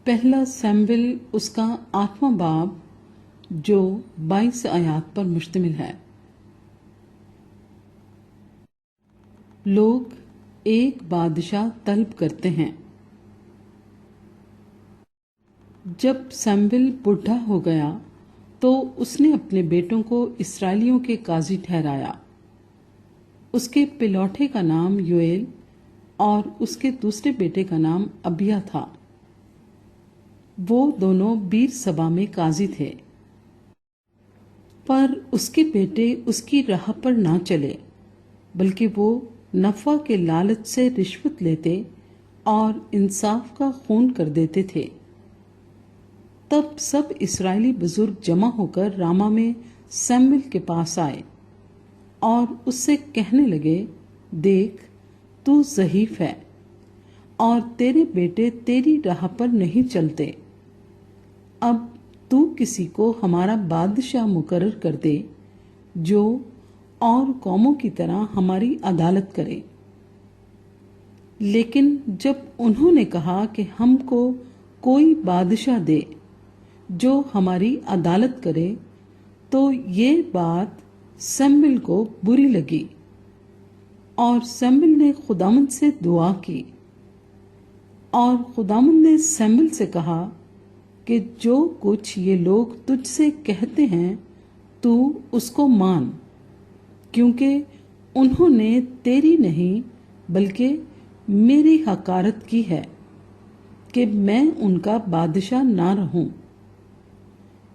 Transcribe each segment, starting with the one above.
पहला सैमुएल उसका 8वां बाब जो 22 आयात पर मुश्तमिल है। लोग एक बादशाह तलब करते हैं। जब सैमुएल बूढ़ा हो गया तो उसने अपने बेटों को इस्राएलियों के काजी ठहराया। उसके पिलौठे का नाम योएल और उसके दूसरे बेटे का नाम अबिया था। वो दोनों बीर सभा में काजी थे, पर उसके बेटे उसकी राह पर ना चले, बल्कि वो नफा के लालच से रिश्वत लेते और इंसाफ का खून कर देते थे। तब सब इस्राएली बुजुर्ग जमा होकर रामा में सैमुएल के पास आए और उससे कहने लगे, देख, तू ज़ईफ है और तेरे बेटे तेरी राह पर नहीं चलते। अब तू किसी को हमारा बादशाह मुकर्रर कर दे जो और कौमों की तरह हमारी अदालत करे। लेकिन जब उन्होंने कहा कि हमको कोई बादशाह दे जो हमारी अदालत करे, तो ये बात सैमुएल को बुरी लगी और सैमुएल ने खुदावंद से दुआ की। और खुदावंद ने सैमुएल से कहा कि जो कुछ ये लोग तुझसे कहते हैं तू उसको मान, क्योंकि उन्होंने तेरी नहीं बल्कि मेरी हकारत की है कि मैं उनका बादशाह ना रहूं।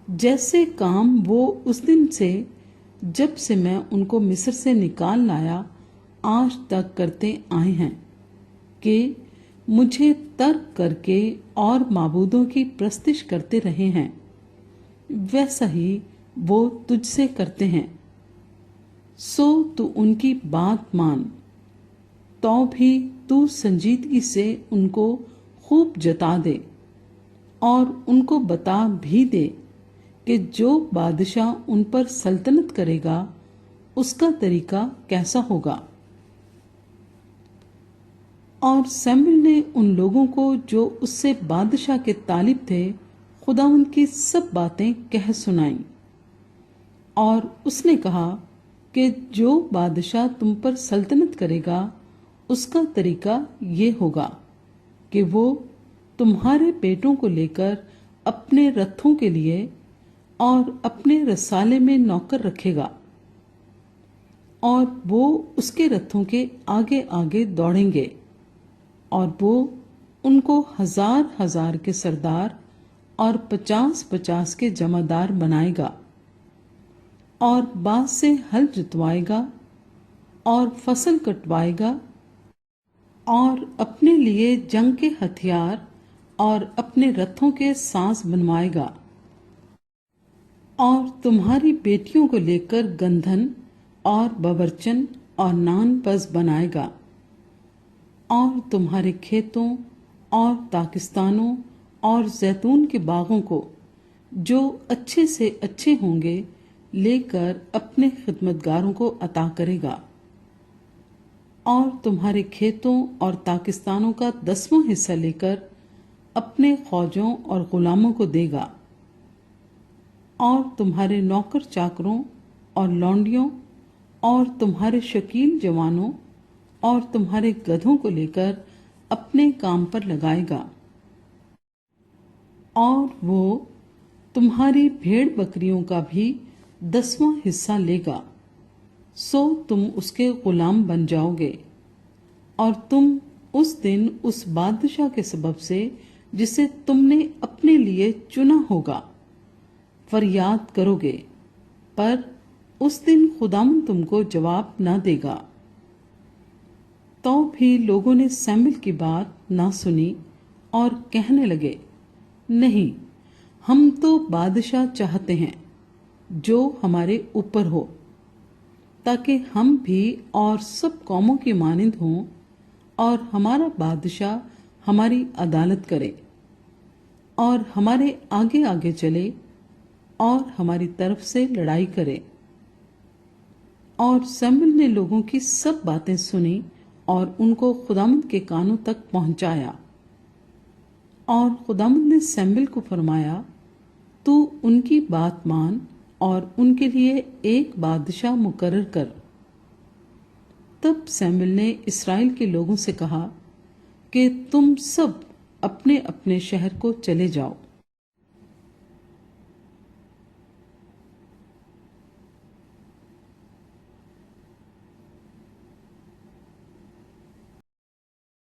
जैसे काम वो उस दिन से जब से मैं उनको मिस्र से निकाल लाया आज तक करते आए हैं कि मुझे तर्क करके और माबूदों की प्रस्तिश करते रहे हैं, वैसा ही वो तुझसे करते हैं। सो तू उनकी बात मान, तो भी तू संजीदगी से उनको खूब जता दे और उनको बता भी दे कि जो बादशाह उन पर सल्तनत करेगा उसका तरीका कैसा होगा। और सैमुएल ने उन लोगों को जो उससे बादशाह के तालिब थे खुदावंद की सब बातें कह सुनाई। और उसने कहा कि जो बादशाह तुम पर सल्तनत करेगा उसका तरीका ये होगा कि वो तुम्हारे बेटों को लेकर अपने रथों के लिए और अपने रसाले में नौकर रखेगा और वो उसके रथों के आगे आगे दौड़ेंगे और वो उनको 1000 के सरदार और 50 के जमादार बनाएगा और बाँस से हल जुतवाएगा और फसल कटवाएगा और अपने लिए जंग के हथियार और अपने रथों के सांस बनवाएगा और तुम्हारी बेटियों को लेकर गंधन और बबरचन और नान पस बनाएगा और तुम्हारे खेतों और ताकिस्तानों और जैतून के बागों को जो अच्छे से अच्छे होंगे लेकर अपने खिदमतगारों को अता करेगा और तुम्हारे खेतों और ताकिस्तानों का 10वां हिस्सा लेकर अपने फौजों और गुलामों को देगा और तुम्हारे नौकर चाकरों और लौंडियों और तुम्हारे शकील जवानों और तुम्हारे गधों को लेकर अपने काम पर लगाएगा और वो तुम्हारी भेड़ बकरियों का भी 10वां हिस्सा लेगा। सो तुम उसके गुलाम बन जाओगे और तुम उस दिन उस बादशाह के सबब से जिसे तुमने अपने लिए चुना होगा फरियाद करोगे, पर उस दिन खुदावंद तुमको जवाब न देगा। तो भी लोगों ने सैमुएल की बात ना सुनी और कहने लगे, नहीं, हम तो बादशाह चाहते हैं जो हमारे ऊपर हो, ताकि हम भी और सब कौमों की मानिंद हों और हमारा बादशाह हमारी अदालत करे और हमारे आगे आगे चले और हमारी तरफ से लड़ाई करे। और सैमुएल ने लोगों की सब बातें सुनी और उनको खुदावंद के कानों तक पहुंचाया। اور خداوند نے سیموئیل کو فرمایا، تو ان کی بات مان اور ان کے لیے ایک بادشاہ مقرر کر۔ تب سیموئیل نے اسرائیل کے لوگوں سے کہا کہ تم سب اپنے اپنے شہر کو چلے جاؤ۔